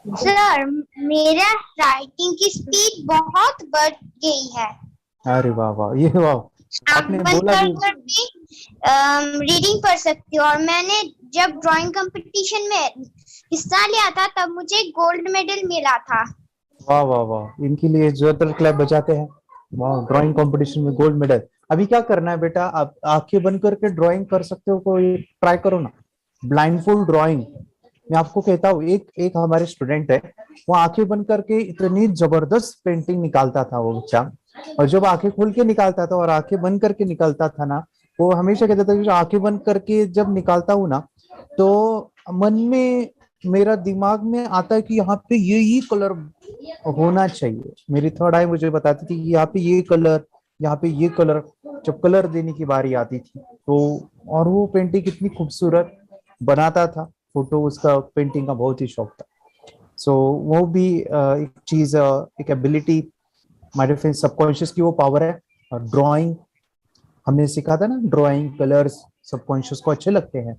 Sir, मेरा writing की speed बहुत बढ़ गई है। अरे वाह वाह, ये वाह, आँख आपने बंद बोला कर भी। कर भी रीडिंग पढ़ सकती हूँ। और मैंने जब ड्राइंग कंपटीशन में हिस्सा लिया था तब मुझे गोल्ड मेडल मिला था। वाह वाह वाह, इनके लिए जोरदार क्लैप बजाते हैं। वाह, ड्राइंग कंपटीशन में गोल्ड मेडल। अभी क्या करना है बेटा, आप आंखें बंद करके ड्राइंग कर सकते हो, कोई ट्राई करो ना, ब्लाइंडफोल्ड ड्राइंग। मैं आपको कहता हूँ, एक एक हमारे स्टूडेंट है, वो आंखें बंद करके इतनी जबरदस्त पेंटिंग निकालता था वो बच्चा। और जब आंखें खोल के निकालता था और आंखें बंद करके निकालता था ना, वो हमेशा कहता था कि जो आंखें बंद करके जब निकालता हूँ ना, तो मन में, मेरा दिमाग में आता है कि यहाँ पे ये कलर होना चाहिए। मेरी थर्ड आई मुझे बताती थी कि यहाँ पे ये कलर, यहाँ पे ये कलर। जब कलर देने की बारी आती थी तो, और वो पेंटिंग कितनी खूबसूरत बनाता था। फोटो, उसका पेंटिंग का बहुत ही शौक था। सो वो भी एक चीज, एक एबिलिटी, हमारे फ्रेंड सबकॉन्शियस की वो पावर है। और ड्राइंग, हमने सीखा था ना, ड्राइंग कलर्स सबकॉन्शियस को अच्छे लगते हैं।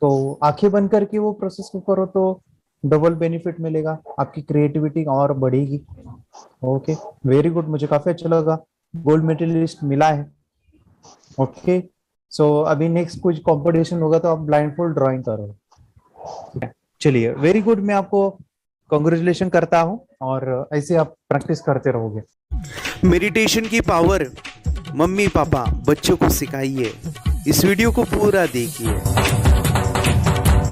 तो आंखें बंद करके वो प्रोसेस को करो तो डबल बेनिफिट मिलेगा, आपकी क्रिएटिविटी और बढ़ेगी। ओके, वेरी गुड, मुझे काफी अच्छा लगा, गोल्ड मेडलिस्ट मिला है। ओके, सो अभी नेक्स्ट कुछ कंपटीशन होगा तो आप ब्लाइंडफोल्ड ड्राइंग करो। ठीक है, चलिए, वेरी गुड, मैं आपको कॉन्ग्रेचुलेशन करता हूँ, और ऐसे आप प्रैक्टिस करते रहोगे। मेडिटेशन की पावर मम्मी पापा बच्चों को सिखाइए। इस वीडियो को पूरा देखिए।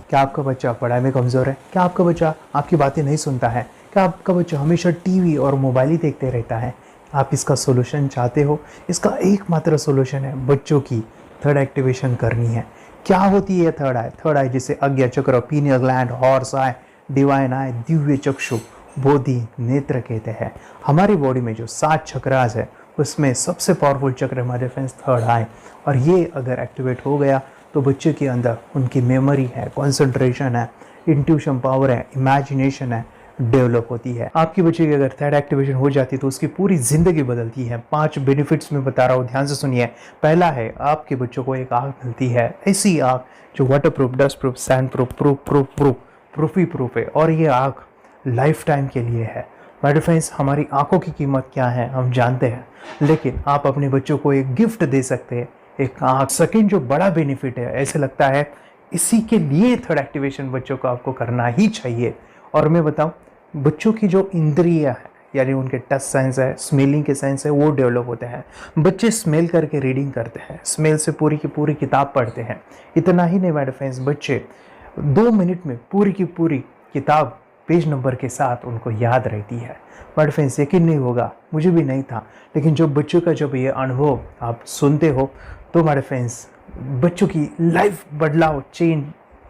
क्या आपका बच्चा पढ़ाई में कमज़ोर है? क्या आपका बच्चा आपकी बातें नहीं सुनता है? क्या आपका बच्चा हमेशा टीवी और मोबाइल ही देखते रहता है? आप इसका सोल्यूशन चाहते हो? इसका एकमात्र सोल्यूशन है बच्चों की थर्ड एक्टिवेशन करनी है। क्या होती है थर्ड आई? थर्ड आई जिसे आज्ञा चक्र, pineal gland, Horus eye, divine eye, दिव्य चक्षु, बोधि नेत्र कहते हैं। हमारी बॉडी में जो 7 चक्रास है उसमें सबसे पावरफुल चक्र हमारे फ्रेंड्स थर्ड आई। और ये अगर एक्टिवेट हो गया तो बच्चे के अंदर उनकी मेमोरी है, कंसंट्रेशन है, इंट्यूशन पावर है, इमेजिनेशन है, डेवलप होती है। आपकी बच्चे की अगर थर्ड एक्टिवेशन हो जाती है तो उसकी पूरी जिंदगी बदलती है। 5 बेनिफिट्स में बता रहा हूँ, ध्यान से सुनिए। पहला है, आपके बच्चों को एक आँख मिलती है, ऐसी आँख जो water proof, dust proof, sand proof, proof proof proof proof ही प्रूफ है। और ये आँख लाइफ टाइम के लिए है। माय डियर फ्रेंड्स, हमारी आंखों की कीमत क्या है हम जानते हैं, लेकिन आप अपने बच्चों को एक गिफ्ट दे सकते हैं, एक आँख। सेकंड जो बड़ा बेनिफिट है, ऐसे लगता है इसी के लिए थर्ड एक्टिवेशन बच्चों को आपको करना ही चाहिए। और मैं बताऊं, बच्चों की जो इंद्रियां है, यानी उनके टच सेंस है, स्मेलिंग के सेंस है, वो डेवलप होते हैं। बच्चे स्मेल करके रीडिंग करते हैं, स्मेल से पूरी की पूरी किताब पढ़ते हैं। इतना ही नहीं मेरे फ्रेंड्स, बच्चे 2 मिनट में पूरी की पूरी किताब पेज नंबर के साथ उनको याद रहती है। बट फ्रेंड्स, यकीन नहीं होगा, मुझे भी नहीं था, लेकिन जब बच्चों का जब ये अनुभव आप सुनते हो तो हमारे फ्रेंड्स, बच्चों की लाइफ बदलाव, चेंज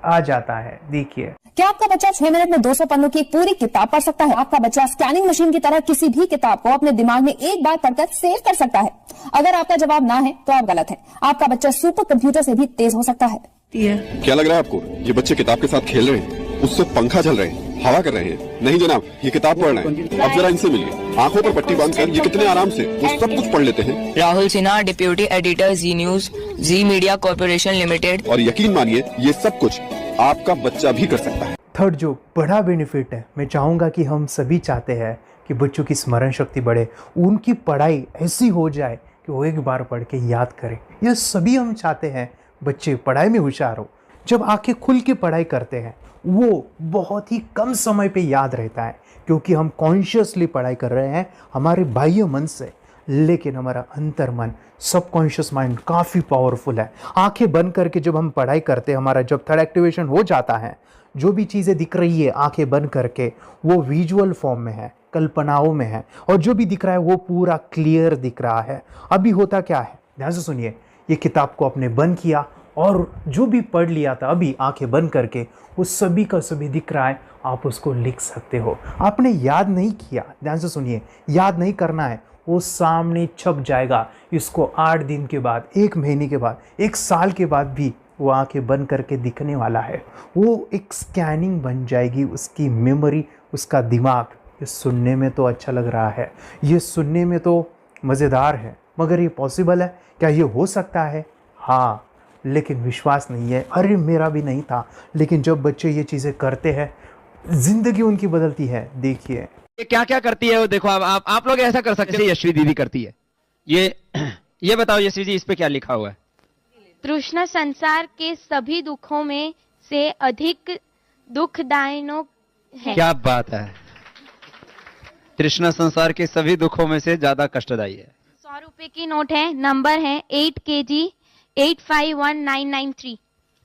आ जाता है। देखिए, क्या आपका बच्चा 6 मिनट में 200 पन्नों की एक पूरी किताब पढ़ सकता है? आपका बच्चा स्कैनिंग मशीन की तरह किसी भी किताब को अपने दिमाग में एक बार पढ़कर सेव कर सकता है? अगर आपका जवाब ना है तो आप गलत हैं। आपका बच्चा सुपर कंप्यूटर से भी तेज हो सकता है। क्या लग रहा है आपको ये बच्चे किताब के साथ खेल रहे हैं, उससे पंखा चल रहे हैं, हवा कर रहे हैं? नहीं जनाब, ये किताब पढ़ रहे हैं। अब जरा इनसे मिलिए, आंखों पर पट्टी बांधकर ये कितने आराम से वो सब कुछ पढ़ लेते हैं। राहुल सिन्हा, डिप्यूटी एडिटर, जी न्यूज, जी मीडिया कॉर्पोरेशन लिमिटेड। और यकीन मानिए, ये सब कुछ आपका बच्चा भी कर सकता है। थर्ड जो बड़ा बेनिफिट है, मैं चाहूँगा कि हम सभी चाहते हैं कि बच्चों की स्मरण शक्ति बढ़े, उनकी पढ़ाई ऐसी हो जाए कि वो एक बार पढ़ के याद करें। यह सभी हम चाहते हैं, बच्चे पढ़ाई में होशियार हो। जब आंखें खुल के पढ़ाई करते हैं वो बहुत ही कम समय पे याद रहता है, क्योंकि हम कॉन्शियसली पढ़ाई कर रहे हैं हमारे बाह्य मन से, लेकिन हमारा अंतर मन, सबकॉन्शियस माइंड काफ़ी पावरफुल है। आंखें बंद करके जब हम पढ़ाई करते हैं, हमारा जब थर्ड एक्टिवेशन हो जाता है, जो भी चीज़ें दिख रही है आंखें बंद करके, वो विजुअल फॉर्म में है, कल्पनाओं में है, और जो भी दिख रहा है वो पूरा क्लियर दिख रहा है। अभी होता क्या है, ध्यान से सुनिए। ये किताब को आपने बंद किया और जो भी पढ़ लिया था अभी आंखें बंद करके, वो सभी का सभी दिख रहा है, आप उसको लिख सकते हो। आपने याद नहीं किया, ध्यान से सुनिए, याद नहीं करना है, वो सामने छप जाएगा। इसको 8 दिन के बाद, 1 महीने के बाद, 1 साल के बाद भी वो आंखें बंद करके दिखने वाला है। वो एक स्कैनिंग बन जाएगी, उसकी मेमोरी, उसका दिमाग। ये सुनने में तो अच्छा लग रहा है, ये सुनने में तो मज़ेदार है, मगर ये पॉसिबल है क्या? ये हो सकता है, हाँ, लेकिन विश्वास नहीं है। अरे मेरा भी नहीं था, लेकिन जब बच्चे ये चीज़ें करते हैं जिंदगी उनकी बदलती है। देखिए ये क्या क्या करती है वो देखो। आप लोग ऐसा कर सकते हैं, यशवी दीदी करती है। ये बताओ यशवी जी, इस पे क्या लिखा हुआ है? तृष्णा संसार के सभी दुखों में से अधिक दुखदायक है। क्या बात है, तृष्णा संसार के सभी दुखों में से ज्यादा कष्टदायी है। 100 रुपए की नोट है, नंबर है 8 kg 851993।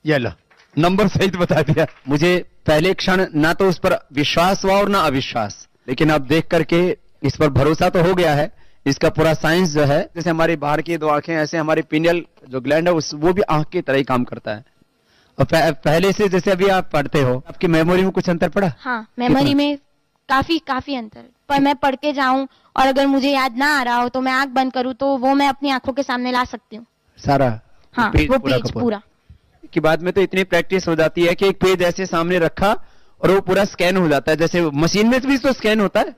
ये लो, नंबर सहित बता दिया। मुझे पहले क्षण ना तो उस पर विश्वास हुआ और ना अविश्वास, लेकिन अब देख करके इस पर भरोसा तो हो गया है। इसका पूरा साइंस जो है, जैसे हमारी बाहर की 2 आंखें, ऐसे हमारी पिनियल जो ग्लैंड है वो भी आंख की तरह ही काम करता है। और पहले से जैसे अभी आप पढ़ते हो, आपकी मेमोरी में कुछ अंतर पड़ा? हाँ, मेमोरी में काफी अंतर। पर मैं पढ़ के जाऊं और अगर मुझे याद ना आ रहा हो तो मैं आंख बंद करूं तो वो मैं अपनी आंखों के सामने ला सकती हूँ सारा। हाँ, वो पेज पूरा की बाद में तो इतनी प्रैक्टिस हो जाती है कि एक पेज ऐसे सामने रखा और वो पूरा स्कैन हो जाता है। जैसे मशीन में भी तो स्कैन होता है।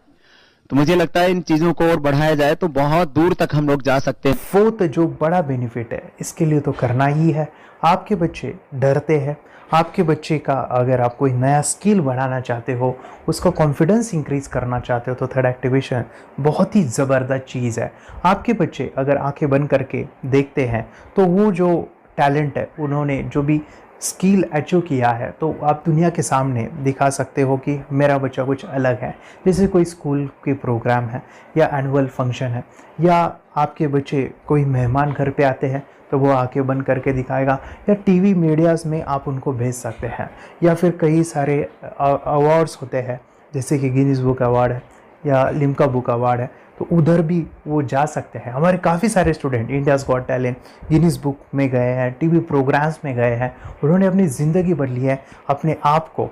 तो मुझे लगता है इन चीजों को और बढ़ाया जाए तो बहुत दूर तक हम लोग जा सकते हैं। फोर्थ जो बड़ा बेनिफिट है, इसके लिए तो करना ही है। आपके बच्चे डरते हैं, आपके बच्चे का अगर आप कोई नया स्किल बढ़ाना चाहते हो, उसका कॉन्फिडेंस इंक्रीज करना चाहते हो, तो थर्ड एक्टिवेशन बहुत ही ज़बरदस्त चीज़ है। आपके बच्चे अगर आंखें बंद करके देखते हैं तो वो जो टैलेंट है, उन्होंने जो भी स्किल अचीव किया है, तो आप दुनिया के सामने दिखा सकते हो कि मेरा बच्चा कुछ अलग है। जैसे कोई स्कूल के प्रोग्राम है या एनुअल फंक्शन है, या आपके बच्चे कोई मेहमान घर पे आते हैं तो वो आके बंद करके दिखाएगा, या टीवी मीडियाज़ में आप उनको भेज सकते हैं, या फिर कई सारे अवार्ड्स होते हैं जैसे कि गिनीज बुक अवार्ड है या लिम्का बुक अवार्ड है, तो उधर भी वो जा सकते हैं। हमारे काफ़ी सारे student India's got talent, Guinness book में गए हैं, टीवी प्रोग्राम्स में गए हैं, उन्होंने अपनी ज़िंदगी बदली है, अपने आप को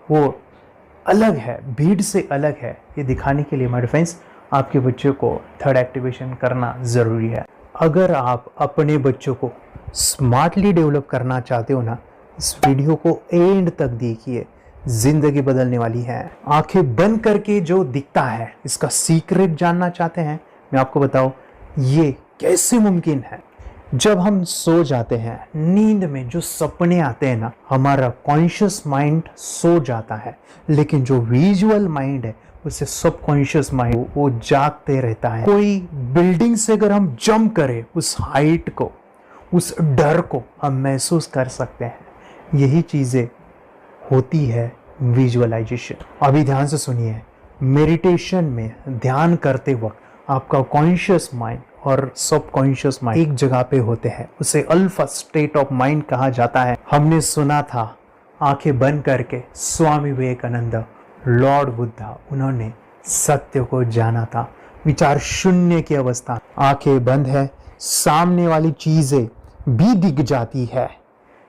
वो अलग है, भीड़ से अलग है, ये दिखाने के लिए मेरे फ्रेंड्स आपके बच्चों को थर्ड एक्टिवेशन करना ज़रूरी है। अगर आप अपने बच्चों को स्मार्टली डेवलप करना चाहते हो ना, इस वीडियो को एंड तक देखिए, जिंदगी बदलने वाली है। आंखें बंद करके जो दिखता है, इसका सीक्रेट जानना चाहते हैं? मैं आपको बताऊं ये कैसे मुमकिन है। जब हम सो जाते हैं, नींद में जो सपने आते हैं ना, हमारा कॉन्शियस माइंड सो जाता है, लेकिन जो विजुअल माइंड है, उसे सबकॉन्शियस माइंड वो जागते रहता है। कोई बिल्डिंग से अगर हम जंप करें, उस हाइट को, उस डर को हम महसूस कर सकते हैं। यही चीज़ें होती है विजुअलाइजेशन। अभी ध्यान से सुनिए, मेडिटेशन में ध्यान करते वक्त आपका कॉन्शियस माइंड और सबकॉन्शियस माइंड एक जगह पे होते हैं, उसे अल्फा स्टेट ऑफ माइंड कहा जाता है। हमने सुना था आंखें बंद करके स्वामी विवेकानंद, लॉर्ड बुद्धा, उन्होंने सत्य को जाना था। विचार शून्य की अवस्था, आंखें बंद है, सामने वाली चीजें भी दिख जाती है।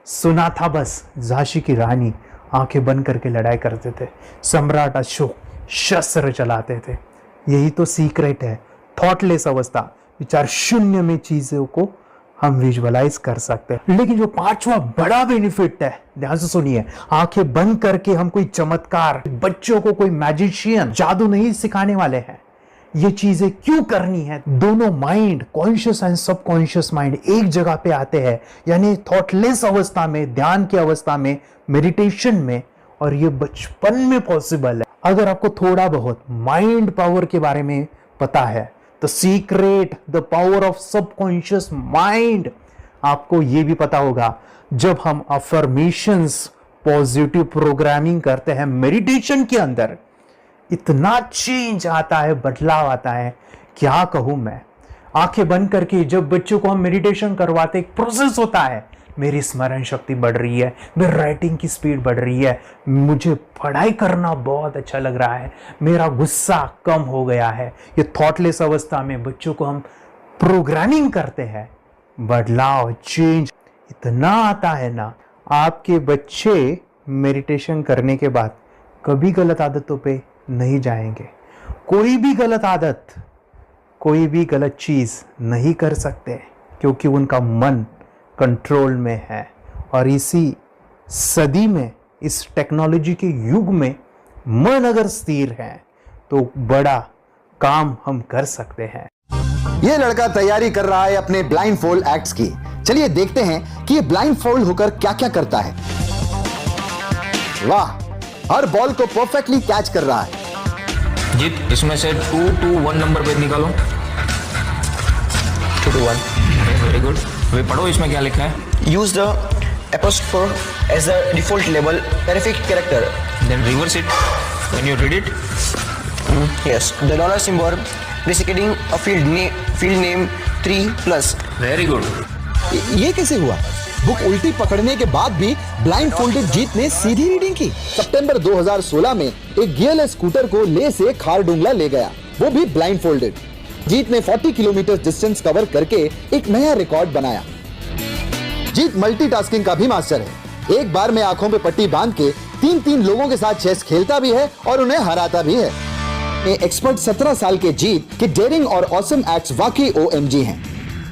सुना था बस, झांसी की रानी आंखें बंद करके लड़ाई करते थे, सम्राट अशोक शस्त्र चलाते थे। यही तो सीक्रेट है, थॉटलेस अवस्था, विचार शून्य में चीजों को हम विजुअलाइज कर सकते हैं। लेकिन जो पांचवा बड़ा बेनिफिट है, ध्यान से सुनिए, आंखें बंद करके हम कोई चमत्कार, बच्चों को कोई मैजिशियन जादू नहीं सिखाने वाले हैं। ये चीजें क्यों करनी है? दोनों mind, conscious and subconscious mind एक जगह पे आते हैं, यानी थॉटलेस अवस्था में, ध्यान की अवस्था में, मेडिटेशन में, और ये बचपन में पॉसिबल है। अगर आपको थोड़ा बहुत माइंड पावर के बारे में पता है, the secret, the power of subconscious mind, आपको ये भी पता होगा, जब हम अफर्मेशंस, पॉजिटिव प्रोग्रामिंग करते हैं मेडिटेशन के अंदर, इतना चेंज आता है, बदलाव आता है, क्या कहूं मैं। आंखें बंद करके जब बच्चों को हम मेडिटेशन करवाते, एक प्रोसेस होता है, मेरी स्मरण शक्ति बढ़ रही है, मेरी राइटिंग की स्पीड बढ़ रही है, मुझे पढ़ाई करना बहुत अच्छा लग रहा है, मेरा गुस्सा कम हो गया है। ये थॉटलेस अवस्था में बच्चों को हम प्रोग्रामिंग करते हैं, बदलाव, चेंज इतना आता है ना। आपके बच्चे मेडिटेशन करने के बाद कभी गलत आदतों पे नहीं जाएंगे। कोई भी गलत आदत, कोई भी गलत चीज नहीं कर सकते, क्योंकि उनका मन कंट्रोल में है। और इसी सदी में, इस टेक्नोलॉजी के युग में, मन अगर स्थिर है तो बड़ा काम हम कर सकते हैं। ये लड़का तैयारी कर रहा है अपने ब्लाइंड फोल्ड एक्ट्स की। चलिए देखते हैं कि ये ब्लाइंड फोल्ड होकर क्या क्या करता है। वाह, हर बॉल को परफेक्टली कैच कर रहा है। जीत, इसमें से 2 to 1 नंबर पेज निकालो। 2 to 1, वेरी गुड। वे पढ़ो इसमें क्या लिखा है। Use the apostrophe as the default label terrific character. Then reverse it when you read it. Yes, the dollar symbol preceding a field name 3+. Very good. ये कैसे हुआ? Book उल्टी पकड़ने के बाद भी ब्लाइंड फोल्डेड जीत ने सीधी रीडिंग की। सितंबर 2016 में एक गियरलेस स्कूटर को ले से खारडुंगला ले गया, वो भी ब्लाइंड फोल्डेड। जीत ने 40 किलोमीटर डिस्टेंस कवर करके एक नया रिकॉर्ड बनाया। जीत मल्टीटास्किंग का भी मास्टर है। एक बार में आंखों पे पट्टी बांध के 3 लोगों के साथ चेस खेलता भी है और उन्हें हराता भी है। एक्सपर्ट 17 साल के जीत के डेयरिंग और ऑसम एक्ट्स वाकई OMG हैं।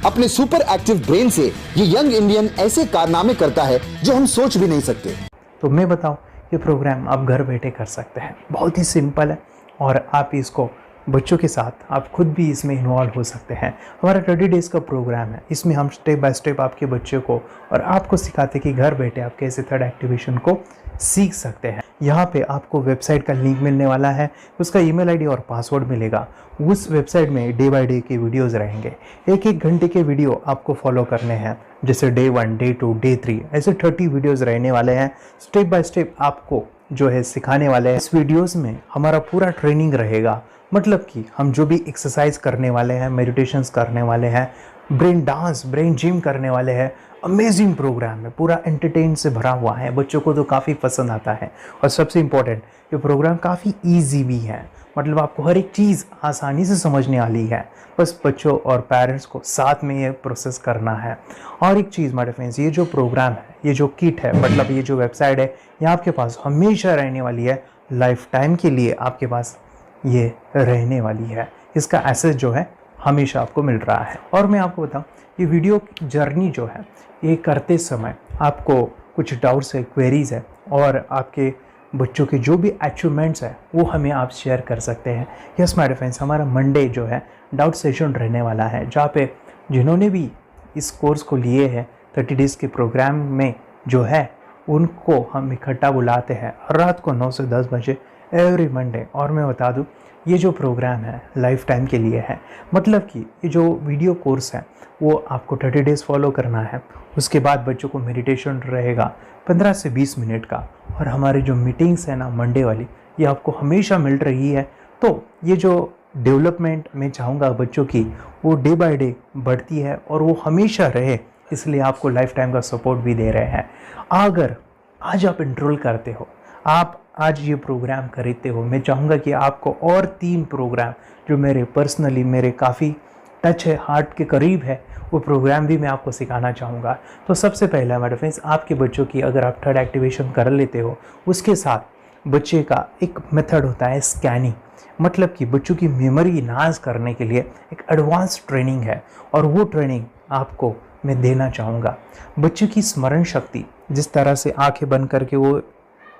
अपने सुपर एक्टिव ब्रेन से ये यंग इंडियन ऐसे कारनामे करता है जो हम सोच भी नहीं सकते। तो मैं बताऊं, ये प्रोग्राम आप घर बैठे कर सकते हैं, बहुत ही सिंपल है और आप इसको बच्चों के साथ आप खुद भी इसमें इन्वॉल्व हो सकते हैं। हमारा 30 डेज़ का प्रोग्राम है, इसमें हम स्टेप बाय स्टेप आपके बच्चे को और आपको सिखाते कि घर बैठे आप कैसे थर्ड एक्टिवेशन को सीख सकते हैं। यहाँ पे आपको वेबसाइट का लिंक मिलने वाला है, उसका ईमेल आईडी और पासवर्ड मिलेगा। उस वेबसाइट में डे बाय डे के वीडियोस रहेंगे, 1-1 घंटे के वीडियो आपको फॉलो करने हैं, जैसे डे 1, डे 2, डे 3 ऐसे 30 वीडियोस रहने वाले हैं। स्टेप बाय स्टेप आपको जो है सिखाने वाले हैं। इस वीडियोस में हमारा पूरा ट्रेनिंग रहेगा, मतलब कि हम जो भी एक्सरसाइज करने वाले हैं, मेडिटेशंस करने वाले हैं, ब्रेन डांस, ब्रेन जिम करने वाले हैं। अमेजिंग प्रोग्राम है, पूरा एंटरटेन से भरा हुआ है, बच्चों को तो काफ़ी पसंद आता है। और सबसे इम्पोर्टेंट, ये प्रोग्राम काफ़ी ईजी भी है, मतलब आपको हर एक चीज़ आसानी से समझने वाली है। बस बच्चों और पेरेंट्स को साथ में ये प्रोसेस करना है। और एक चीज़ माय फ्रेंड्स, ये जो प्रोग्राम है, ये जो किट है, मतलब ये जो वेबसाइट है, ये आपके पास हमेशा रहने वाली है, लाइफ टाइम के लिए आपके पास ये रहने वाली है। इसका एक्सेस जो है हमेशा आपको मिल रहा है। और मैं आपको बताऊं, ये वीडियो जर्नी जो है, ये करते समय आपको कुछ डाउट्स है, क्वेरीज है और आपके बच्चों के जो भी अचीवमेंट्स है वो हमें आप शेयर कर सकते हैं। यस माय फ्रेंड्स, हमारा मंडे जो है डाउट सेशन रहने वाला है, जहाँ पे जिन्होंने भी इस कोर्स को लिए हैं 30 डेज़ के प्रोग्राम में जो है, उनको हम इकट्ठा बुलाते हैं रात को 9 से 10 बजे एवरी मंडे। और मैं बता दूं, ये जो प्रोग्राम है लाइफ टाइम के लिए है, मतलब कि ये जो वीडियो कोर्स है वो आपको 30 डेज़ फॉलो करना है। उसके बाद बच्चों को मेडिटेशन रहेगा 15 से 20 मिनट का, और हमारी जो मीटिंग्स है ना मंडे वाली, ये आपको हमेशा मिल रही है। तो ये जो डेवलपमेंट मैं चाहूँगा बच्चों की, वो डे बाय डे बढ़ती है और वो हमेशा रहे, इसलिए आपको लाइफ टाइम का सपोर्ट भी दे रहे हैं। अगर आज आप एनरोल करते हो, आप आज ये प्रोग्राम खरीदते हो, मैं चाहूँगा कि आपको और 3 प्रोग्राम जो मेरे पर्सनली मेरे काफ़ी टच है, हार्ट के करीब है, वो प्रोग्राम भी मैं आपको सिखाना चाहूँगा। तो सबसे पहला मेरे फ्रेंड्स, आपके बच्चों की अगर आप थर्ड एक्टिवेशन कर लेते हो, उसके साथ बच्चे का एक मेथड होता है स्कैनिंग, मतलब कि बच्चों की मेमोरी इन्हांस करने के लिए एक एडवांस ट्रेनिंग है, और वो ट्रेनिंग आपको मैं देना चाहूँगा। बच्चों की स्मरण शक्ति, जिस तरह से आंखें बंद करके वो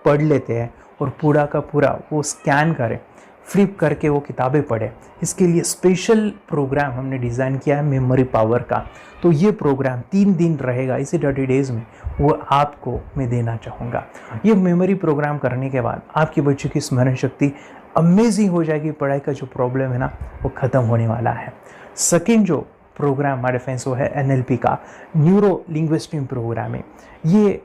पढ़ लेते हैं और पूरा का पूरा वो स्कैन करें, फ्लिप करके वो किताबें पढ़ें, इसके लिए स्पेशल प्रोग्राम हमने डिज़ाइन किया है मेमोरी पावर का। तो ये प्रोग्राम 3 दिन रहेगा, इसी 30 डेज़ में वो आपको मैं देना चाहूँगा। ये मेमोरी प्रोग्राम करने के बाद आपके बच्चों की स्मरण शक्ति अमेजिंग हो जाएगी, पढ़ाई का जो प्रॉब्लम है ना वो ख़त्म होने वाला है। सेकेंड जो प्रोग्राम हमारे फ्रेंड्स वो है NLP का, न्यूरो लिंग्विस्टिक प्रोग्राम है। ये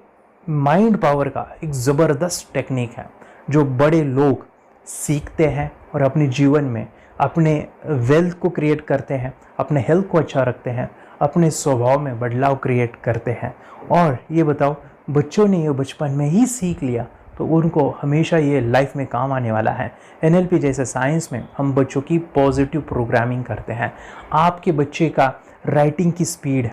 माइंड पावर का एक ज़बरदस्त टेक्निक है जो बड़े लोग सीखते हैं और अपने जीवन में अपने वेल्थ को क्रिएट करते हैं, अपने हेल्थ को अच्छा रखते हैं, अपने स्वभाव में बदलाव क्रिएट करते हैं। और ये बताओ, बच्चों ने ये बचपन में ही सीख लिया तो उनको हमेशा ये लाइफ में काम आने वाला है। NLP जैसे साइंस में हम बच्चों की पॉजिटिव प्रोग्रामिंग करते हैं। आपके बच्चे का राइटिंग की स्पीड,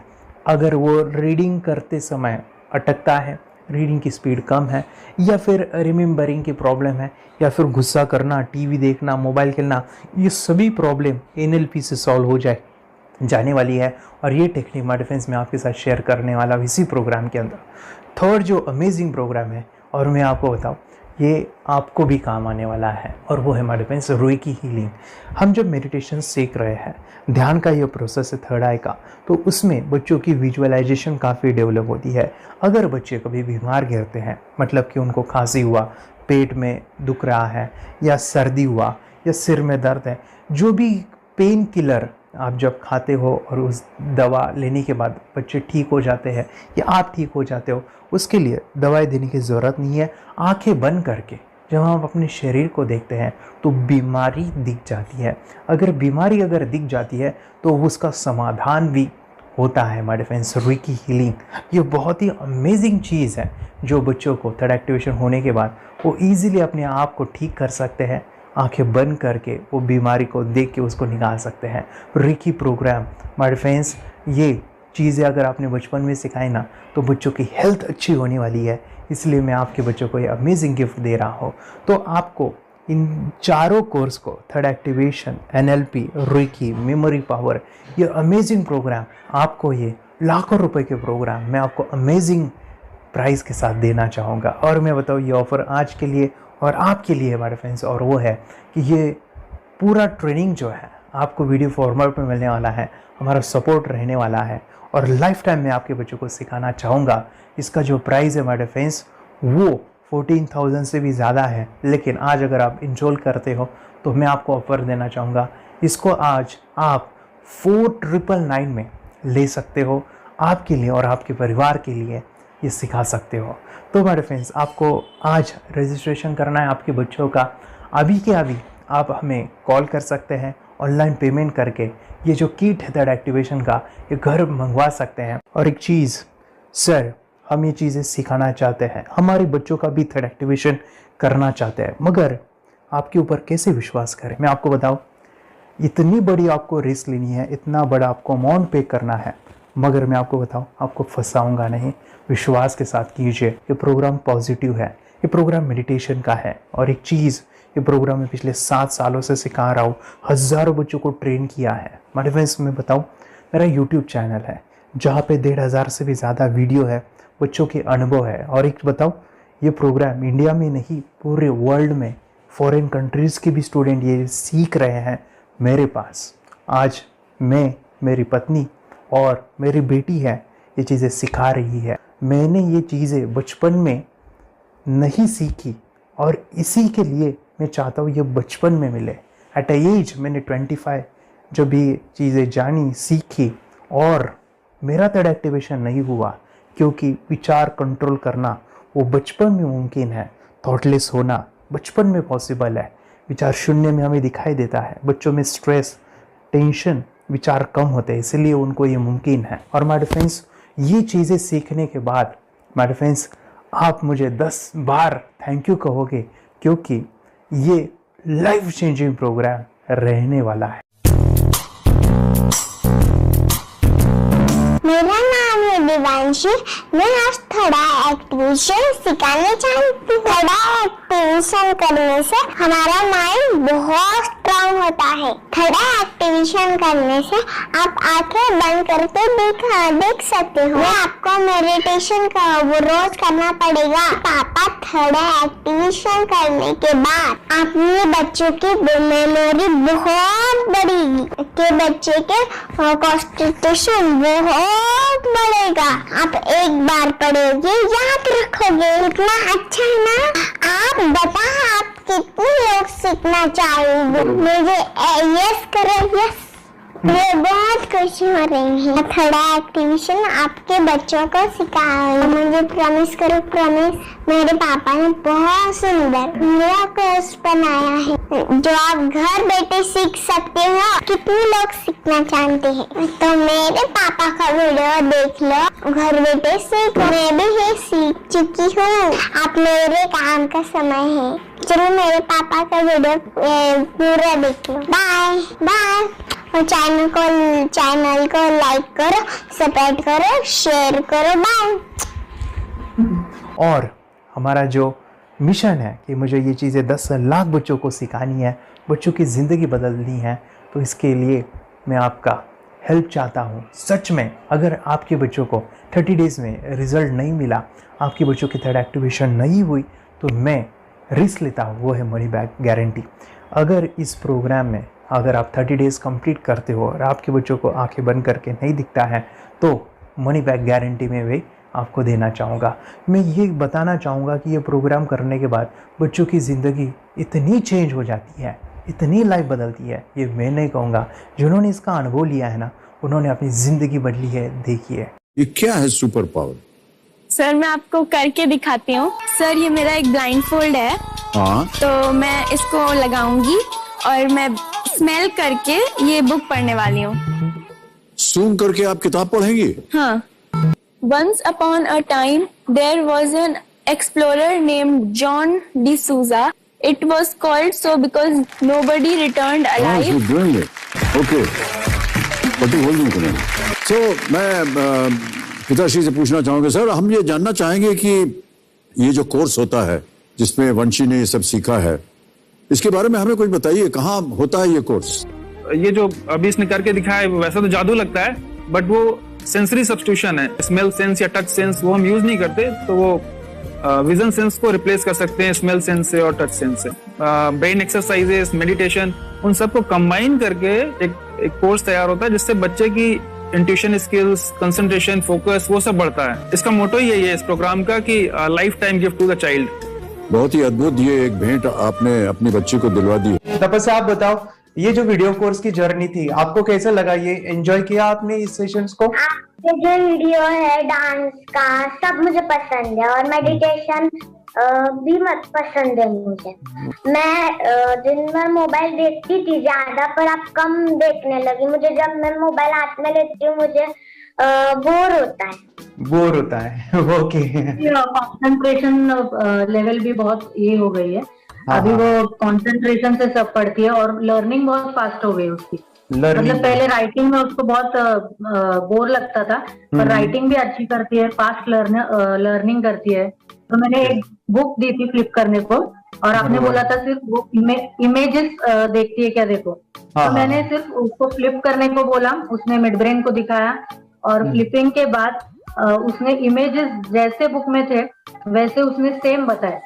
अगर वो रीडिंग करते समय अटकता है, रीडिंग की स्पीड कम है, या फिर रिमेंबरिंग की प्रॉब्लम है, या फिर गुस्सा करना, टीवी देखना, मोबाइल खेलना, ये सभी प्रॉब्लम NLP से सॉल्व हो जाने वाली है। और ये टेक्निक माय डिफेंस में आपके साथ शेयर करने वाला इसी प्रोग्राम के अंदर। थर्ड जो अमेजिंग प्रोग्राम है, और मैं आपको बताऊं, ये आपको भी काम आने वाला है, और वो है हमारे पास रेकी हीलिंग। हम जब मेडिटेशन सीख रहे हैं, ध्यान का ये प्रोसेस है थर्ड आई का, तो उसमें बच्चों की विजुअलाइजेशन काफ़ी डेवलप होती है। अगर बच्चे कभी बीमार गिरते हैं, मतलब कि उनको खांसी हुआ, पेट में दुख रहा है, या सर्दी हुआ, या सिर में दर्द है, जो भी पेन किलर आप जब खाते हो और उस दवा लेने के बाद बच्चे ठीक हो जाते हैं या आप ठीक हो जाते हो, उसके लिए दवाई देने की ज़रूरत नहीं है। आंखें बंद करके जब हम अपने शरीर को देखते हैं तो बीमारी दिख जाती है। अगर बीमारी दिख जाती है तो उसका समाधान भी होता है हमारे फ्रेंड्स। रेकी हीलिंग ये बहुत ही अमेजिंग चीज़ है जो बच्चों को थर्ड एक्टिवेशन होने के बाद वो ईज़िली अपने आप को ठीक कर सकते हैं। आंखें बंद करके वो बीमारी को देख के उसको निकाल सकते हैं। रेकी प्रोग्राम हमारे फ्रेंड्स, ये चीज़ें अगर आपने बचपन में सिखाई ना तो बच्चों की हेल्थ अच्छी होने वाली है। इसलिए मैं आपके बच्चों को ये अमेजिंग गिफ्ट दे रहा हूँ। तो आपको इन चारों कोर्स को, third activation, NLP, reiki, memory power, ये अमेजिंग प्रोग्राम, आपको ये लाखों रुपए के प्रोग्राम मैं आपको अमेजिंग प्राइस के साथ देना चाहूँगा। और मैं बताऊँ ये ऑफ़र आज के लिए और आपके लिए हमारे फ्रेंड्स, और वो है कि ये पूरा ट्रेनिंग जो है आपको वीडियो फॉर्मेट में मिलने वाला है, हमारा सपोर्ट रहने वाला है, और लाइफ टाइम में आपके बच्चों को सिखाना चाहूँगा। इसका जो प्राइस है हमारे फ्रेंड्स वो 14,000 से भी ज़्यादा है, लेकिन आज अगर आप इनरोल करते हो तो मैं आपको ऑफ़र देना चाहूँगा। इसको आज आप 4,999 में ले सकते हो। आपके लिए और आपके परिवार के लिए ये सिखा सकते हो। तो हमारे फ्रेंड्स, आपको आज रजिस्ट्रेशन करना है आपके बच्चों का। अभी के अभी आप हमें कॉल कर सकते हैं, ऑनलाइन पेमेंट करके ये जो किट है थर्ड एक्टिवेशन का, ये घर मंगवा सकते हैं। और एक चीज़ सर, हम ये चीज़ें सिखाना चाहते हैं, हमारे बच्चों का भी थर्ड एक्टिवेशन करना चाहते हैं, मगर आपके ऊपर कैसे विश्वास करें? मैं आपको बताऊं, इतनी बड़ी आपको रिस्क लेनी है, इतना बड़ा आपको अमाउंट पे करना है, मगर मैं आपको बताऊं, आपको फंसाऊंगा नहीं। विश्वास के साथ कीजिए। ये प्रोग्राम पॉजिटिव है, ये प्रोग्राम मेडिटेशन का है। और एक चीज़, ये प्रोग्राम मैं पिछले 7 सालों से सिखा रहा हूँ, हज़ारों बच्चों को ट्रेन किया है। हमारे फ्रेंड्स, मैं बताऊँ, मेरा यूट्यूब चैनल है जहाँ पे 1,500 से भी ज़्यादा वीडियो है, बच्चों के अनुभव है। और एक बताऊँ, ये प्रोग्राम इंडिया में नहीं, पूरे वर्ल्ड में फॉरेन कंट्रीज़ के भी स्टूडेंट ये सीख रहे हैं मेरे पास। आज मैं, मेरी पत्नी और मेरी बेटी है ये चीज़ें सिखा रही है। मैंने ये चीज़ें बचपन में नहीं सीखी और इसी के लिए मैं चाहता हूँ ये बचपन में मिले। एट एज मैंने 25 जब ये चीज़ें जानी, सीखी, और मेरा थर्ड एक्टिवेशन नहीं हुआ क्योंकि विचार कंट्रोल करना वो बचपन में मुमकिन है। थॉटलेस होना बचपन में पॉसिबल है। विचार शून्य में हमें दिखाई देता है। बच्चों में स्ट्रेस, टेंशन, विचार कम होते हैं, इसलिए उनको ये मुमकिन है। और माय फ्रेंड्स, ये चीज़ें सीखने के बाद माय फ्रेंड्स, आप मुझे 10 बार थैंक यू कहोगे, क्योंकि ये लाइफ चेंजिंग प्रोग्राम रहने वाला है। मेरा नाम है दिवांशी। मैं आज थोड़ा एक्टिवेशन सिखाने चाहती हूँ। थोड़ा एक्टिवेशन करने से हमारा माइंड बहुत स्ट्रांग होता है। थोड़ा एक्टिवेशन करने से आप आंखें बंद करके देख सकते हो। मैं आपको मेडिटेशन का वो रोज करना पड़ेगा। पापा थोड़ा एक्टिवेशन करने के बाद अपने बच्चों की मेमोरी बहुत बढ़ेगी, के बच्चे के कॉन्सेंट्रेशन बहुत बढ़ेगा। आप एक बार पढ़ोगे, याद रखोगे, इतना अच्छा है ना। आप बताओ, आप कितने लोग सीखना चाहोगे? मुझे यस करो, यस। मैं बहुत खुश हो रही हूँ। थोड़ा एक्टिवेशन आपके बच्चों को सिखाओ। मुझे प्रॉमिस करो, प्रॉमिस। मेरे पापा ने बहुत सुंदर मेरा कोर्स बनाया है जो आप घर बैठे सीख सकते हो। कितने लोग सीखना चाहते हैं तो मेरे पापा का वीडियो देख लो, घर बैठे सीखो। मैं भी ये सीख चुकी हूँ। आप मेरे काम का समय है, चलो मेरे पापा का वीडियो पूरा देख लो। Bye bye. और चैनल को लाइक करो, सपोर्ट करो, शेयर करो। बाय। और हमारा जो मिशन है कि मुझे ये चीज़ें 10 लाख बच्चों को सिखानी है, बच्चों की ज़िंदगी बदलनी है, तो इसके लिए मैं आपका हेल्प चाहता हूँ। सच में अगर आपके बच्चों को 30 डेज़ में रिज़ल्ट नहीं मिला, आपके बच्चों की थर्ड एक्टिवेशन नहीं हुई, तो मैं रिस्क लेता हूँ वो है मनी बैक गारंटी। अगर इस प्रोग्राम में अगर आप 30 डेज कंप्लीट करते हो और आपके बच्चों को आंखें बंद करके नहीं दिखता है तो मनी बैक गारंटी में भी आपको देना चाहूँगा। मैं ये बताना चाहूँगा कि ये प्रोग्राम करने के बाद बच्चों की ज़िंदगी इतनी चेंज हो जाती है, इतनी लाइफ बदलती है, ये मैं नहीं कहूँगा, जिन्होंने इसका अनुभव लिया है ना उन्होंने अपनी ज़िंदगी बदली है। देखिए ये क्या है सुपर पावर? सर मैं आपको करके दिखाती हूँ। सर ये मेरा एक ब्लाइंड फोल्ड है, हाँ तो मैं इसको लगाऊंगी और मैं स्मेल करके ये बुक पढ़ने वाली हूँ। सूंघ करके आप किताब पढ़ेंगी? हाँ। Once upon a time there was an explorer named John D'Souza. It was called so because nobody returned alive. Okay, पट्टी खोल दूं तुम्हें। तो मैं पिताश्री से पूछना चाहूंगा, सर हम ये जानना चाहेंगे कि ये जो कोर्स होता है जिसमें वंशी ने ये सब सीखा है, इसके बारे में हमें कुछ बताइए, कहाँ होता है ये कोर्स? ये जो अभी इसने करके दिखाया है वैसा तो जादू लगता है, बट वो सेंसरी सब्स्टिट्यूशन है। स्मेल सेंस या टच सेंस वो हम यूज नहीं करते, तो वो विजन सेंस को रिप्लेस कर सकते हैं स्मेल सेंस से और टच सेंस से। ब्रेन एक्सरसाइजेस, मेडिटेशन, उन सबको कंबाइन करके एक कोर्स तैयार होता है जिससे बच्चे की इंट्यूशन स्किल्स, कंसंट्रेशन, फोकस वो सब बढ़ता है। इसका मोटो यही है इस प्रोग्राम का कि life time gift to the child. बहुत ही अद्भुत ये एक भेंट आपने अपनी बच्ची को दिलवा दी। तपस्या आप बताओ, ये जो वीडियो कोर्स की जर्नी थी आपको कैसा लगा? ये एंजॉय किया आपने इस सेशंस को? ये जो वीडियो है डांस का सब मुझे पसंद है और मेडिटेशन भी मत पसंद है मुझे। मैं दिन भर मोबाइल देखती थी ज्यादा, पर अब कम देखने लगी। मुझे जब मैं मोबाइल हाथ में लेती हूँ मुझे बोर होता है। ओके। कंसंट्रेशन लेवल भी बहुत ये हो गई है अभी, वो कंसंट्रेशन से सब पढ़ती है और लर्निंग बहुत फास्ट हो गई उसकी। मतलब पहले राइटिंग में उसको बहुत बोर लगता था, पर राइटिंग भी अच्छी करती है, फास्ट लर्निंग करती है। तो मैंने एक बुक दी थी फ्लिप करने को और आपने बोला था सिर्फ वो इमेजेस देखती है क्या, देखो। तो मैंने सिर्फ उसको फ्लिप करने को बोला, उसने मिड ब्रेन को दिखाया और फ्लिपिंग के बाद उसने इमेजेस जैसे बुक में थे वैसे उसने सेम बताया।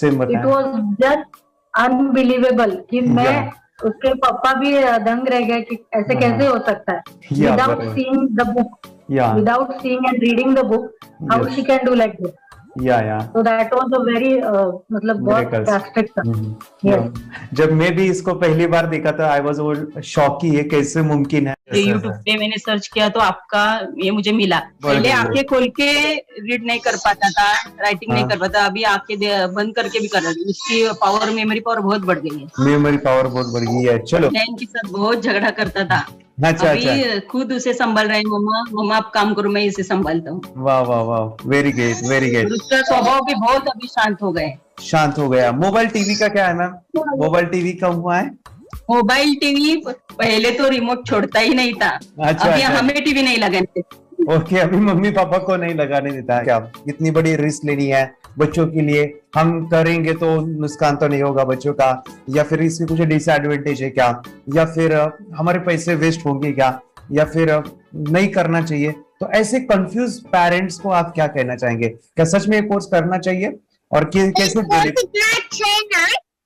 इट वॉज जस्ट अनबिलीवेबल कि मैं उसके पापा भी दंग रह गए कि ऐसे कैसे हो सकता है। Without seeing the book, without seeing and reading the book, how she can do like this. So that was a very मतलब बहुत drastic था। जब मैं भी इसको पहली बार देखा था आई वाज शॉक कि ये कैसे मुमकिन है। यूट्यूब पे मैंने सर्च किया तो आपका ये मुझे मिला। पहले आंखें खोल के रीड नहीं कर पाता था, राइटिंग नहीं कर पाता, अभी आंखें बंद करके भी कर रही है। उसकी पावर, मेमोरी पावर बहुत बढ़ गई है। मेमोरी पावर बहुत बढ़ गई है। चलो, के साथ बहुत झगड़ा करता था, अभी खुद उसे संभाल रहे हैं। मम्मा आप काम करो, मैं इसे संभालता हूँ। वाह वाह वाह, वेरी ग्रेट वेरी ग्रेट। उसका स्वभाव भी बहुत अभी शांत हो गया। मोबाइल टीवी का क्या है मैम? मोबाइल टीवी का हुआ है? मोबाइल टीवी पहले तो रिमोट छोड़ता ही नहीं था। अभी हमें टीवी नहीं लगाने। ओके, अभी मम्मी पापा को नहीं लगाने देता है। क्या इतनी बड़ी रिस्क लेनी है बच्चों के लिए? हम करेंगे तो नुकसान तो नहीं होगा बच्चों का, या फिर इसकी कुछ डिसएडवांटेज है क्या, या फिर हमारे पैसे वेस्ट होंगे क्या, या फिर नहीं करना चाहिए? तो ऐसे कंफ्यूज पेरेंट्स को आप क्या कहना चाहेंगे? क्या सच में ये कोर्स करना चाहिए और कैसे?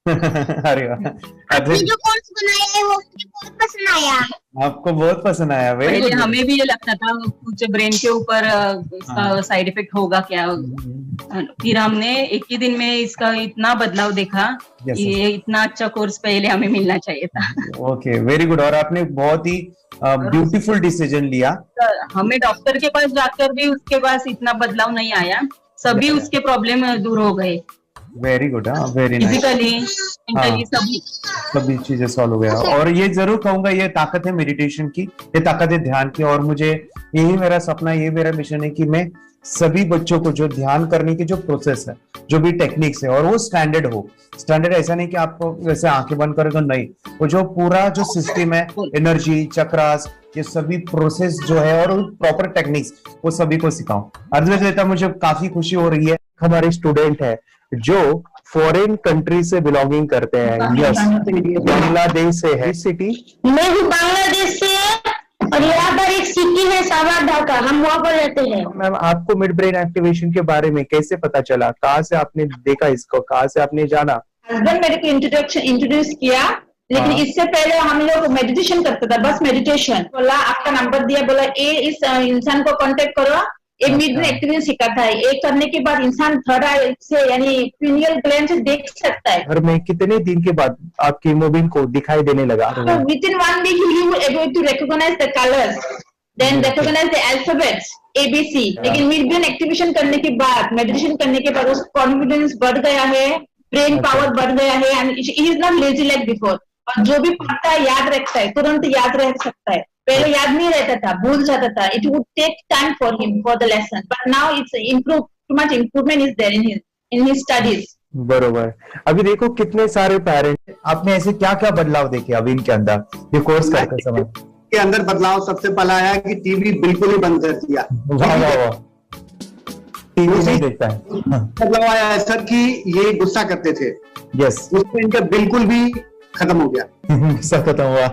अरे आपने जो कोर्स बनाया है वो मुझे बहुत पसंद आया। आपको बहुत पसंद आया? पहले हमें भी ये लगता था कुछ ब्रेन के ऊपर साइड इफेक्ट होगा क्या, फिर हमने एक ही दिन में इसका इतना बदलाव देखा कि ये इतना अच्छा कोर्स पहले हमें मिलना चाहिए था। Okay, very good. और आपने बहुत ही ब्यूटीफुल डिसीजन लिया। हमें डॉक्टर के पास जाकर भी उसके पास इतना बदलाव नहीं आया, सभी उसके प्रॉब्लम दूर हो गए। Very good, very nice. सभी चीजें सॉल्व हो गया। और ये जरूर कहूंगा, ये ताकत है मेडिटेशन की, ये ताकत है ध्यान की। और मुझे यही मेरा सपना, ये मेरा मिशन है कि मैं सभी बच्चों को जो ध्यान करने की जो प्रोसेस है, जो भी टेक्निक्स है, और वो स्टैंडर्ड हो। स्टैंडर्ड ऐसा नहीं कि आपको वैसे आंखें बंद करें तो नहीं, वो जो पूरा जो सिस्टम है, एनर्जी चक्रास, ये सभी प्रोसेस जो है और प्रॉपर टेक्निक्स, वो सभी को सिखाऊं। अर्जुन, मुझे काफी खुशी हो रही है। हमारे स्टूडेंट है जो फॉरेन कंट्री से बिलोंगिंग करते हैं। यस, बांग्लादेश से है। सिटी मैं बांग्लादेश से और यहाँ पर एक सिटी है सावरदा का, हम वहाँ पर रहते हैं। मैम, आपको मिड ब्रेन एक्टिवेशन के बारे में कैसे पता चला? कहाँ से आपने देखा इसको, कहाँ से आपने जाना? हस्बैंड मेरे को इंट्रोड्यूस किया, लेकिन इससे पहले हम लोग मेडिटेशन करते थे, बस मेडिटेशन। बोला आपका नंबर दिया, बोला ये इस इंसान को कांटेक्ट करो, एक मिड ब्रेन एक्टिवेशन सिखाता है। एक करने के बाद इंसान थर्ड आई से यानी पिनियल ग्लैंड से देख सकता है। और मैं कितने दिन के बाद आपकी हीमोग्लोबिन को दिखाई देने लगा? So within 1 week you will able to recognize the colors, then recognize the alphabets ABC। लेकिन मिड ब्रेन एक्टिवेशन करने के बाद, मेडिटेशन करने के बाद उसका कॉन्फिडेंस बढ़ गया है, ब्रेन पावर बढ़ गया है, and he is not lazy like before. और जो भी पढ़ता है याद रखता है, तुरंत याद रख सकता है। पहले याद नहीं रहता था, भूल जाता था। It would take time for him for the lesson, but now it's improve, too much improvement is there in his studies. बरोबर। अभी देखो कितने सारे पेरेंट्स, आपने ऐसे क्या क्या बदलाव देखे अभी इनके अंदर ये कोर्स करते समय? के अंदर बदलाव सबसे पहला आया कि टीवी बिल्कुल ही बंद कर दिया। वाह वाह वाह, टीवी नहीं देखता है। बदलाव आया है सर कि ये गुस्सा करते थे, यस, उसमें इनका बिल्कुल भी खत्म हो गया। गुस्सा खत्म हुआ।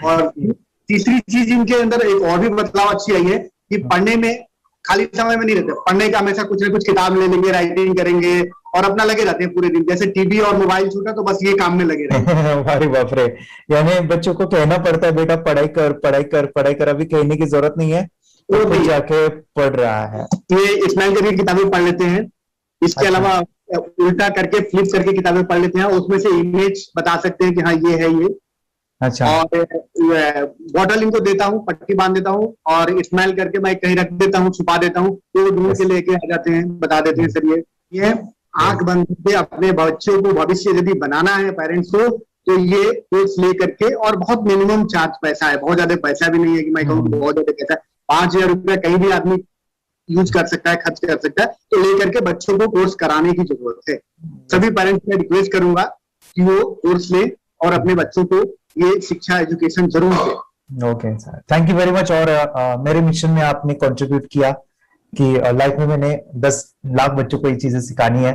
और तीसरी चीज इनके अंदर एक और भी बदलाव अच्छी आई है कि पढ़ने में खाली समय में नहीं रहते, पढ़ने का हमेशा कुछ ना कुछ किताब ले लेंगे, राइटिंग करेंगे और अपना लगे रहते हैं पूरे दिन। जैसे टीवी और मोबाइल छूटा तो बस ये काम में लगे रहते। अरे बाप रे, यानी बच्चों को कहना पड़ता है बेटा पढ़ाई कर पढ़ाई कर पढ़ाई कर, अभी कहने की जरूरत नहीं है, वो भी जाके पढ़ रहा है। ये स्माइल करके किताबें पढ़ लेते हैं, इसके अलावा उल्टा करके फ्लिप करके किताबें पढ़ लेते हैं, उसमें से इमेज बता सकते हैं कि हाँ ये है ये। अच्छा। और बॉटल इनको देता हूँ, पट्टी बांध देता हूँ और स्माइल करके मैं कहीं रख देता हूँ, छुपा देता हूँ, तो ढूंढ के लेके आ जाते हैं, बता देते हैं सर ये आंख बंद करके अपने बच्चों को भविष्य यदि बनाना है पेरेंट्स को, तो ये कोर्स ले करके, और बहुत मिनिमम चार्ज पैसा है, बहुत ज्यादा पैसा भी नहीं है कि मैं कहूँ बहुत ज्यादा पैसा है। 5,000 रुपया कहीं भी आदमी यूज कर सकता है, खर्च कर सकता है, तो लेकर के बच्चों को कोर्स कराने की जरूरत है। सभी पेरेंट्स में रिक्वेस्ट करूंगा कि वो कोर्स लें और अपने बच्चों को ये शिक्षा एजुकेशन जरूर दें। Okay sir, thank you very much. और मेरे मिशन में आपने कंट्रीब्यूट किया कि लाइफ में मैंने 10 लाख बच्चों को ये चीजें सिखानी है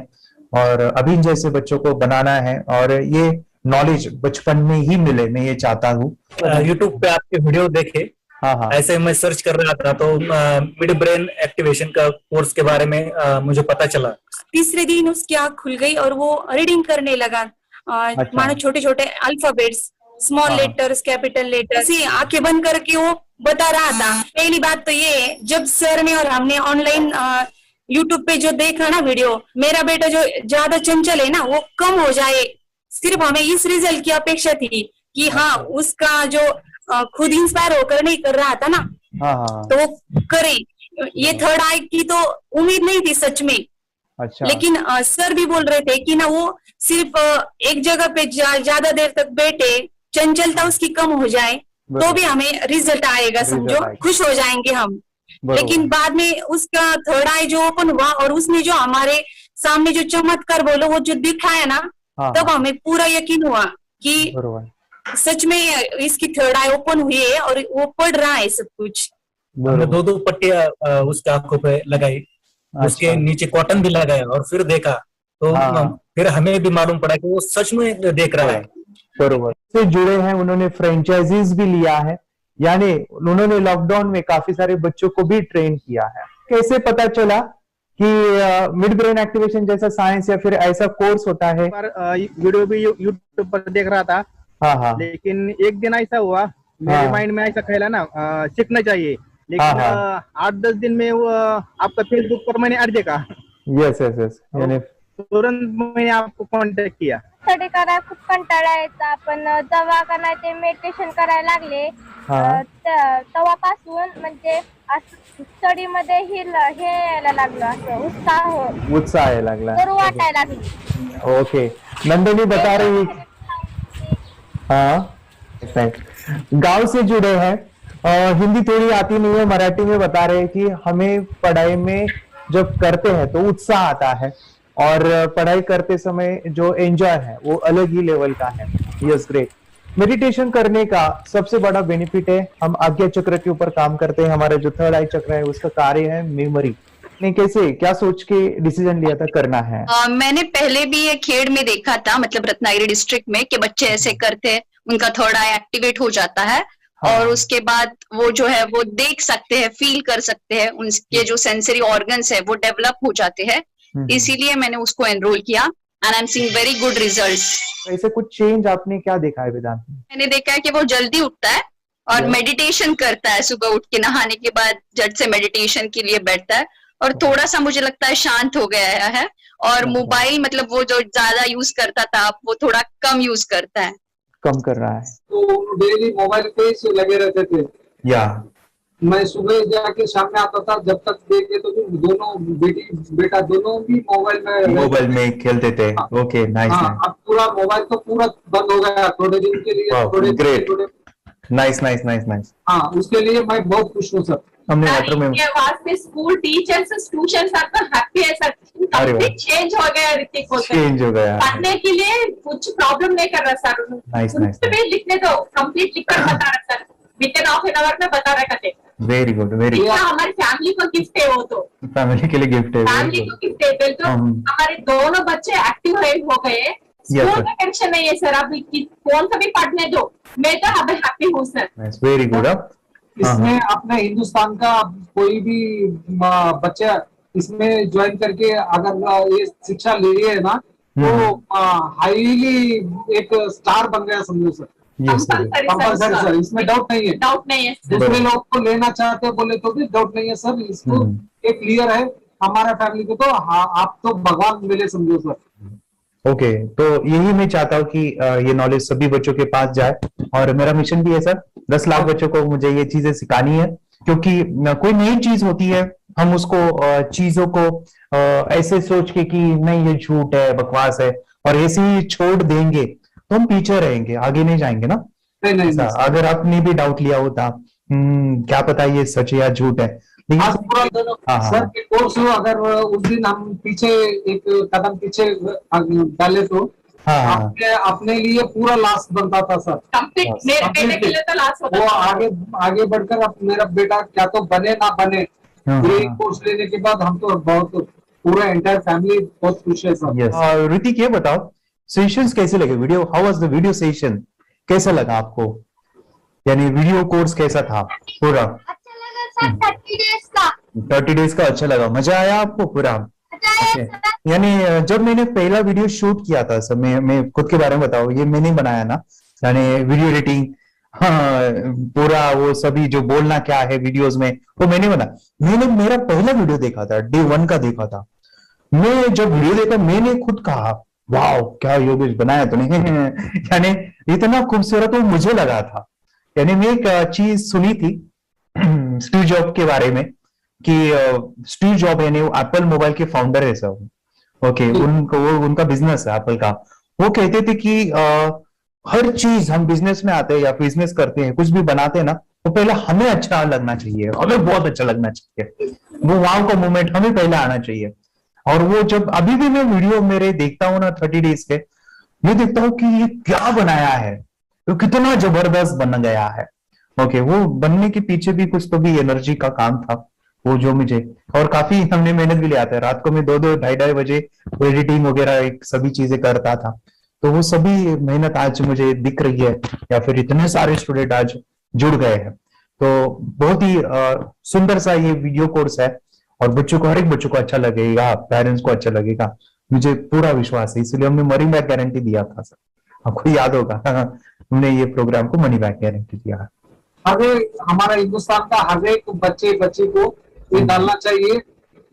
और अभी जैसे बच्चों को बनाना है, और ये नॉलेज बचपन में ही मिले, मैं ये चाहता हूँ। यूट्यूब पे आपके वीडियो देखे, हाँ, ऐसे मैं सर्च कर रहा था तो मिड ब्रेन एक्टिवेशन का कोर्स के बारे में मुझे पता चला। तीसरे दिन उसकी आँख खुल गई और वो रीडिंग करने लगा। मानो छोटे छोटे alphabets, small letters, capital letters, आंखें बंद करके वो बता रहा था। पहली बात तो ये, जब सर ने और हमने ऑनलाइन यूट्यूब पे जो देखा ना वीडियो, मेरा बेटा जो ज्यादा चंचल है ना वो कम हो जाए, सिर्फ हमें इस रिजल्ट की अपेक्षा थी कि हाँ उसका जो खुद इंस्पायर होकर नहीं कर रहा था ना, तो वो करे। ये थर्ड आई की तो उम्मीद नहीं थी सच में। अच्छा। लेकिन सर भी बोल रहे थे कि ना वो सिर्फ एक जगह पे ज्यादा देर तक बैठे, चंचलता उसकी कम हो जाए तो भी हमें रिजल्ट आएगा, समझो खुश हो जाएंगे हम। लेकिन बाद में उसका थर्ड आई जो ओपन हुआ और उसने जो हमारे सामने जो चमत्कार बोलो वो जो दिखाया ना, तब हमें पूरा यकीन हुआ कि सच में इसकी थर्ड आई ओपन हुई है और वो पढ़ रहा है सब कुछ। हमने 2 पट्टियां उसके आंखों पे लगाई, उसके नीचे कॉटन भी लगाया और फिर देखा तो फिर हमें भी मालूम पड़ा कि वो सच में देख रहा है। बरोबर से जुड़े हैं, उन्होंने फ्रेंचाइजीज भी लिया है, यानी उन्होंने लॉकडाउन में काफी सारे बच्चों को भी ट्रेन किया है। कैसे पता चला कि मिड ब्रेन एक्टिवेशन जैसा साइंस या फिर ऐसा कोर्स होता है? वीडियो भी यूट्यूब पर देख रहा था, लेकिन एक दिन ऐसा हुआ मेरे माइंड में ऐसा ख्याल ना सीखना चाहिए, लेकिन 8-10 दिन में वो आपका फेसबुक पर मैंने ऐड देखा। यस यस यस, यानी तुरंत मैंने आपको कॉन्टॅक्ट किया। स्टडी करायला खूप कंटाळा यायचा, पण जेव्हा का नाही ते मेडिटेशन करायला लागले तेव्हापासून म्हणजे स्टडी मध्ये हे यायला लागलं, असं उत्साह यायला लागला, बरं वाटायला लागली। ओके, नंदिनी बता रही, हाँ गांव से जुड़े हैं, हिंदी थोड़ी आती नहीं है, मराठी में बता रहे हैं कि हमें पढ़ाई में जब करते हैं तो उत्साह आता है और पढ़ाई करते समय जो एंजॉय है वो अलग ही लेवल का है। Yes, great. मेडिटेशन करने का सबसे बड़ा बेनिफिट है, हम आज्ञा चक्र के ऊपर काम करते हैं, हमारा जो थर्ड आई चक्र है उसका कार्य है मेमोरी। ने कैसे क्या सोच के डिसीजन लिया था करना है? मैंने पहले भी ये खेड़ में देखा था, मतलब रत्नागिरी डिस्ट्रिक्ट में, कि बच्चे ऐसे करते हैं, उनका थर्ड आई एक्टिवेट हो जाता है। और उसके बाद वो जो है वो देख सकते हैं, फील कर सकते हैं, उनके जो सेंसरी ऑर्गन्स है वो डेवलप हो जाते हैं। इसीलिए मैंने उसको एनरोल किया and I am seeing very good results. ऐसे कुछ चेंज आपने क्या देखा है वेदांत में? मैंने देखा है कि वो जल्दी उठता है और मेडिटेशन करता है, सुबह उठ के नहाने के बाद झट से मेडिटेशन के लिए बैठता है और थोड़ा सा मुझे लगता है शांत हो गया है। और मोबाइल मतलब वो जो ज्यादा यूज करता था वो थोड़ा कम यूज करता है, कम कर रहा है। तो डेली मोबाइल पे ही लगे रहते थे। या मैं सुबह जाके शाम में आता था, जब तक देखे तो दोनों बेटा दोनों भी मोबाइल में खेलते थे। Okay, nice. अब पूरा मोबाइल तो पूरा बंद हो गया थोड़े दिन के लिए। Great, nice nice nice nice. हाँ, उसके लिए मैं बहुत खुश हूँ सर। हमने में वास्ते स्कूल टीचर्स स्टूडेंट्स आर तो हैप्पी है सर। कंप्लीट चेंज हो गया ऋतिक को, चेंज हो गया, पढ़ने के लिए कुछ प्रॉब्लम नहीं कर रहा सर। Nice nice. लिखने दो, कंप्लीट लिखकर बता रहा sir, with in half an hour में बता रहा करते। Very good, very good. हमारी फैमिली को गिफ्ट है, वो तो फैमिली के लिए गिफ्ट है, फैमिली को गिफ्ट है। तो हमारे दोनों बच्चे एक्टिव हो गए, स्कूल का टेंशन नहीं है सर। अभी कौन सा भी पढ़ने दो, मैं तो अब हैप्पी हूँ सर। Very good. इसमें अपने हिंदुस्तान का कोई भी बच्चा इसमें ज्वाइन करके अगर ये शिक्षा ले है ना, तो हाईली एक स्टार बन गया समझो सर। कंपल्सरी सर, इसमें डाउट नहीं है। डाउट नहीं है। दूसरे लोग को लेना चाहते बोले तो भी डाउट नहीं है सर। इसको एक क्लियर है हमारा फैमिली को, तो आप तो भगवान मिले समझो सर। ओके, तो यही मैं चाहता हूँ कि ये नॉलेज सभी बच्चों के पास जाए और मेरा मिशन भी है सर, 10 लाख बच्चों को मुझे ये चीजें सिखानी है। क्योंकि कोई नई चीज होती है, हम उसको चीजों को ऐसे सोच के कि नहीं ये झूठ है, बकवास है, और ऐसे ही छोड़ देंगे तो हम पीछे रहेंगे, आगे नहीं जाएंगे ना। नहीं। अगर आपने भी डाउट लिया होता क्या पता ये सच है या झूठ है, सर के कोर्स अगर उस दिन हम पीछे एक कदम पीछे डाले तो अपने लिए पूरा लास्ट बनता था सर। मेरे के लिए तो लास्ट होता वो आगे बढ़कर अब मेरा बेटा क्या तो बने ना बने, ये कोर्स लेने के बाद हम तो बहुत पूरा एंटायर फैमिली बहुत खुश है सर। ऋतिक ये बताओ, सेशंस कैसे लगे? Video, how was the video session? कैसा लगा आपको? यानी वीडियो कोर्स कैसा था पूरा? 30 डेज का अच्छा लगा, मजा आया आपको पूरा? यानी जब मैंने पहला वीडियो शूट किया था सर, मैं खुद के बारे में बताऊं, ये मैंने बनाया ना, यानी वीडियो एडिटिंग, हाँ, पूरा वो सभी जो बोलना क्या है वीडियोस में वो मैंने बना। मैंने मेरा पहला वीडियो देखा था, डे 1 का देखा था। मैं जब वीडियो देखा मैंने खुद कहा वाह क्या योगेश बनाया तूने यानी इतना खूबसूरत वो मुझे लगा था। यानी मैं एक चीज सुनी थी स्टीव जॉब के बारे में कि स्टीव जॉब यानी एप्पल मोबाइल के फाउंडर है सब, ओके, उनका बिजनेस है एप्पल का। वो कहते थे कि हर चीज हम बिजनेस में आते हैं या बिजनेस करते हैं, कुछ भी बनाते हैं ना, तो पहले हमें अच्छा लगना चाहिए, हमें बहुत अच्छा लगना चाहिए, वो वाव का मोमेंट हमें पहले आना चाहिए। और वो जब अभी भी मैं वीडियो मेरे देखता हूँ ना 30 डेज के, मैं देखता हूँ कि ये क्या बनाया है, तो कितना जबरदस्त बन गया है। ओके, वो बनने के पीछे भी कुछ तो भी एनर्जी का काम था वो जो मुझे, और काफी हमने मेहनत भी लिया था। रात को मैं 2-2 ढाई बजे एडिटिंग वगैरह सब चीजें करता था, तो वो सभी मेहनत आज मुझे दिख रही है, या फिर इतने सारे स्टूडेंट आज जुड़ गए हैं। तो बहुत ही सुंदर सा ये वीडियो कोर्स है और बच्चों को, हर एक बच्चों को अच्छा लगेगा, पेरेंट्स को अच्छा लगेगा, मुझे पूरा विश्वास है। इसलिए हमने मनी बैक गारंटी दिया था सर, आपको याद होगा हमने ये प्रोग्राम को मनी बैक गारंटी दिया। हमारा हिंदुस्तान का हर एक बच्चे को ये डालना चाहिए।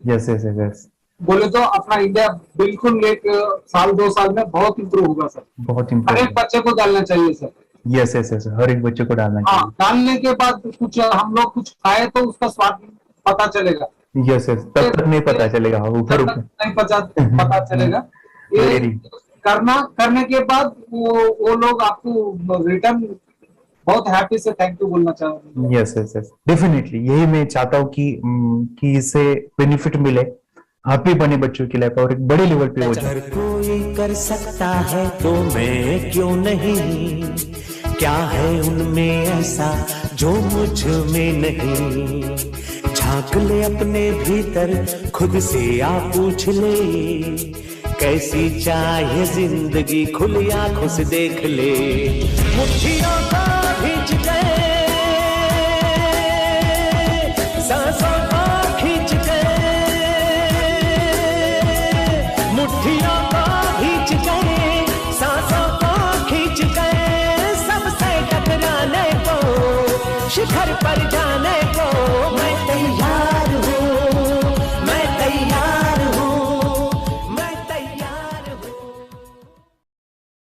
यस यस यस, बोले तो अपना इंडिया बिल्कुल एक साल 2 साल में बहुत इम्प्रूव होगा सर। बहुत इम्प्रूव, हर एक बच्चे को डालना चाहिए सर। यस यस यस, हर एक बच्चे को डालना चाहिए। डालने के बाद कुछ हम लोग कुछ खाए तो उसका स्वाद पता चलेगा। यस यस, तब तक नहीं पता चलेगा, ऊपर नहीं पता चलेगा। ये करने के बाद वो लोग आपको रिटर्न बहुत हैप्पी से थैंक यू बोलना चाहूंगा। यस यस यस, डेफिनेटली यही मैं चाहता हूँ कि इससे बेनिफिट मिले, हैप्पी बने बच्चों की लाइफ और एक बड़े लेवल पे हो जाए। कोई कर सकता है तो मैं क्यों नहीं, क्या है उनमें ऐसा जो मुझ में नहीं। झांक ले अपने भीतर, खुद से आ पूछ ले, कैसी चाहे जिंदगी खुली आंखों से देख ले। मुट्ठियों